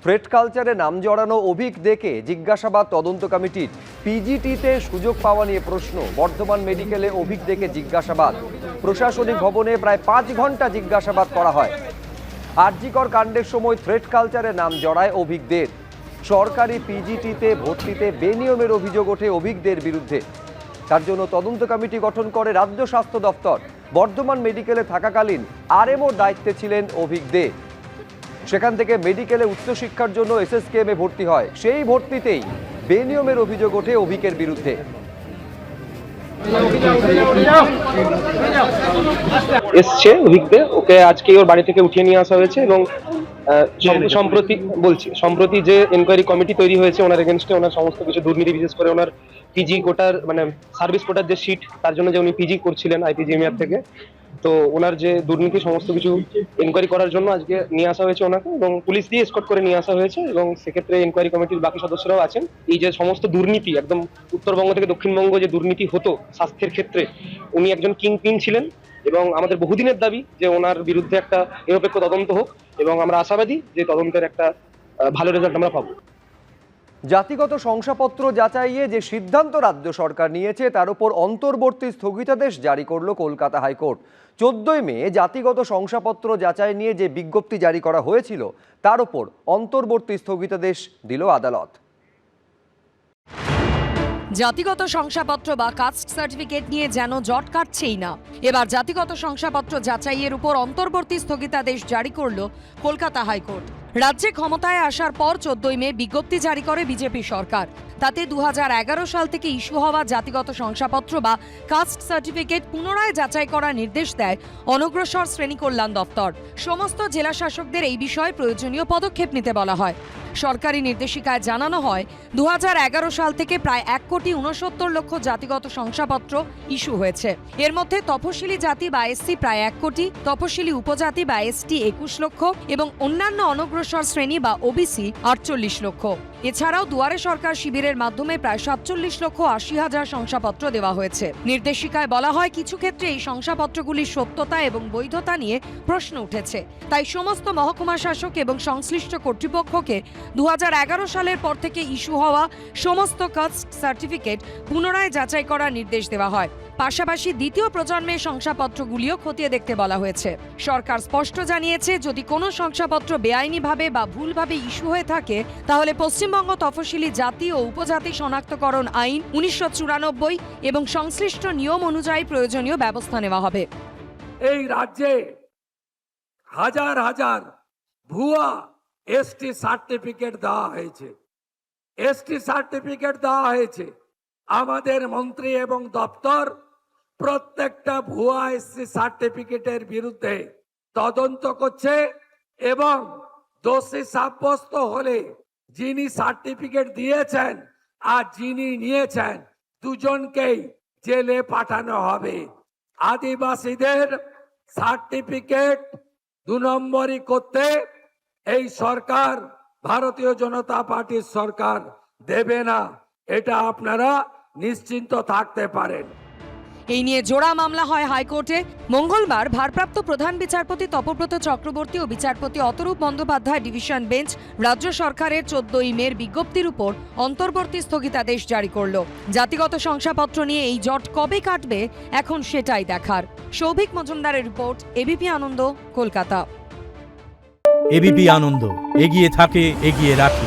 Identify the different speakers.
Speaker 1: Threat কালচারে নাম জড়ানো অভিক দেকে জিজ্ঞাসাবাদ তদন্ত কমিটির। পিজিটিতে সুযোগ পাওয়া নিয়ে প্রশ্ন। বর্ধমান মেডিকেলে অভিক দেকে জিজ্ঞাসাবাদ। প্রশাসনিক ভবনে প্রায় 5 ঘন্টা জিজ্ঞাসাবাদ করা হয়। আরজিকর কাণ্ডের সময় থ্রেট কালচারে নাম জড়ায় অভিকদের। সরকারি পিজিটিতে ভর্তিতে বেনিয়মের অভিযোগ ওঠে অভিকদের বিরুদ্ধে। তার জন্য তদন্ত কমিটি গঠন করে রাজ্য স্বাস্থ্য দপ্তর। বর্ধমান মেডিকেলে থাকাকালীন আরএমওর দায়িত্বে ছিলেন অভিক দে। সেখান থেকে মেডিকেলে উচ্চশিক্ষার জন্য এসএসকেএমে ভর্তি হয়। সেই ভর্তিতেই বেনিয়মের অভিযোগ ওঠে অভিকের বিরুদ্ধে।
Speaker 2: এসছে অভিজ্ঞ, ওকে আজকে ওর বাড়ি থেকে উঠিয়ে নিয়ে আসা হয়েছে এবং সম্প্রতি যে এনকোয়ারি কমিটি তৈরি হয়েছে ওনার এগেনস্টে, ওনার সমস্ত কিছু দুর্নীতি, বিশেষ করে ওনার পিজি কোটার মানে সার্ভিস কোটার যে সিট, তার জন্য যে উনি পিজি করছিলেন আইপিজিএমআর থেকে, তো ওনার যে দুর্নীতি সমস্ত কিছু এনকোয়ারি করার জন্য আজকে নিয়ে আসা হয়েছে ওনাকে, এবং পুলিশ দিয়ে এসকর্ট করে নিয়ে আসা হয়েছে। এবং সেক্ষেত্রে এনকোয়ারি কমিটির বাকি সদস্যরাও আছেন। এই যে সমস্ত দুর্নীতি, একদম উত্তরবঙ্গ থেকে দক্ষিণবঙ্গ যে দুর্নীতি হতো স্বাস্থ্যের ক্ষেত্রে, উনি একজন কিং ছিলেন এবং আমাদের বহুদিনের দাবি যে ওনার বিরুদ্ধে একটা নিরপেক্ষ তদন্ত হোক, এবং আমরা আশাবাদী যে তদন্তের একটা ভালো রেজাল্ট আমরা পাবো।
Speaker 1: জাতিগত শংসাপত্র যাচাইয়ে যে সিদ্ধান্ত রাজ্য সরকার নিয়েছে তার উপর অন্তর্বর্তী স্থগিতাদেশ জারি করল কলকাতা হাইকোর্ট। 14 মে জাতিগত শংসাপত্র যাচাই নিয়ে যে বিজ্ঞপ্তি জারি করা হয়েছিল তার উপর অন্তর্বর্তী স্থগিতাদেশ দিল আদালত।
Speaker 3: জাতিগত শংসাপত্র বা কাস্ট সার্টিফিকেট নিয়ে যেন জট কাটছেই না। এবার জাতিগত শংসাপত্র যাচাইয়ের উপর অন্তর্বর্তী স্থগিতাদেশ জারি করল কলকাতা হাইকোর্ট। রাজ্যে ক্ষমতায় আসার পর 14 মে বিজ্ঞপ্তি জারি করে বিজেপি সরকার। তাতে 2011 সাল থেকে ইস্যু হওয়া জাতিগত শংসাপত্র বা কাস্ট সার্টিফিকেট পুনরায় যাচাই করার নির্দেশ দেয় অনগ্রসর শ্রেণী কল্যাণ দপ্তর। সমস্ত জেলা শাসকদের এই বিষয়ে প্রয়োজনীয় পদক্ষেপ নিতে বলা হয়। সরকারি নির্দেশিকায় জানানো হয় 2011 সাল থেকে প্রায় 1,69,00,000 জাতিগত শংসাপত্র ইস্যু হয়েছে। এর মধ্যে তফসিলি জাতি বা এসসি প্রায় 1 কোটি, তফসিলি উপজাতি বা এসটি 21 লক্ষ এবং অন্যান্য অনগ্রসর শ্রেণী বা ওবিসি 48 লক্ষ। এছাড়াও দুয়ারে সরকার শিবিরের মাধ্যমে প্রায় 47,80,000 শংসাপত্র দেওয়া হয়েছে। নির্দেশিকায় বলা হয় কিছু ক্ষেত্রে এই শংসাপত্রগুলির সত্যতা এবং বৈধতা নিয়ে প্রশ্ন উঠেছে। তাই সমস্ত মহকুমা শাসক এবং সংশ্লিষ্ট কর্তৃপক্ষকে 2011 সালের পর থেকে ইস্যু হওয়া সমস্ত কাস্ট সার্টিফিকেট পুনরায় যাচাই করার নির্দেশ দেওয়া হয়। পাশাপাশি দ্বিতীয় প্রজন্মের শংসাপত্রগুলিও খতিয়ে দেখতে বলা হয়েছে। সরকার স্পষ্ট জানিয়েছে যদি কোনো শংসাপত্র বেআইনিভাবে বা ভুলভাবে ইস্যু হয়ে থাকে তাহলে পশ্চিমবঙ্গ তফসিলি জাতি ও উপজাতি শনাক্তকরণ আইন 1994 এবং সংশ্লিষ্ট নিয়ম অনুযায়ী প্রয়োজনীয় ব্যবস্থা নেওয়া হবে।
Speaker 4: এই রাজ্যে হাজার হাজার ভুয়া এসটি সার্টিফিকেট দেওয়া হয়েছে। এসটি সার্টিফিকেট দেওয়া হয়েছে। আমাদের মন্ত্রী এবং দপ্তর প্রত্যেকটা ভুয়া এসটি সার্টিফিকেটের বিরুদ্ধে তদন্ত করছে এবং দোষী সাব্যস্ত হলে যিনি সার্টিফিকেট দিয়েছেন আর যিনি নিয়েছেন দুজনকেই জেলে পাঠানো হবে। আদিবাসীদের সার্টিফিকেট 2 নম্বরই করতে এই সরকার, ভারতীয় জনতা পার্টির সরকার দেবে না, এটা আপনারা নিশ্চিন্ত থাকতে পারেন।
Speaker 3: এই নিয়ে জোড়া মামলা হয় হাইকোর্টে। মঙ্গলবার ভারপ্রাপ্ত প্রধান বিচারপতি তপব্রত চক্রবর্তী ও বিচারপতি অতরূপ বন্দ্যোপাধ্যায় ডিভিশন বেঞ্চ রাজ্য সরকারের 14 মের বিজ্ঞপ্তির উপর অন্তর্বর্তী স্থগিতাদেশ জারি করল। জাতিগত শংসাপত্র নিয়ে এই জট কবে কাটবে এখন সেটাই দেখার। সৌভিক মজুমদারের রিপোর্ট, এবিপি আনন্দ, কলকাতা।
Speaker 5: এবিপি আনন্দ, এগিয়ে থাকে, এগিয়ে রাখে।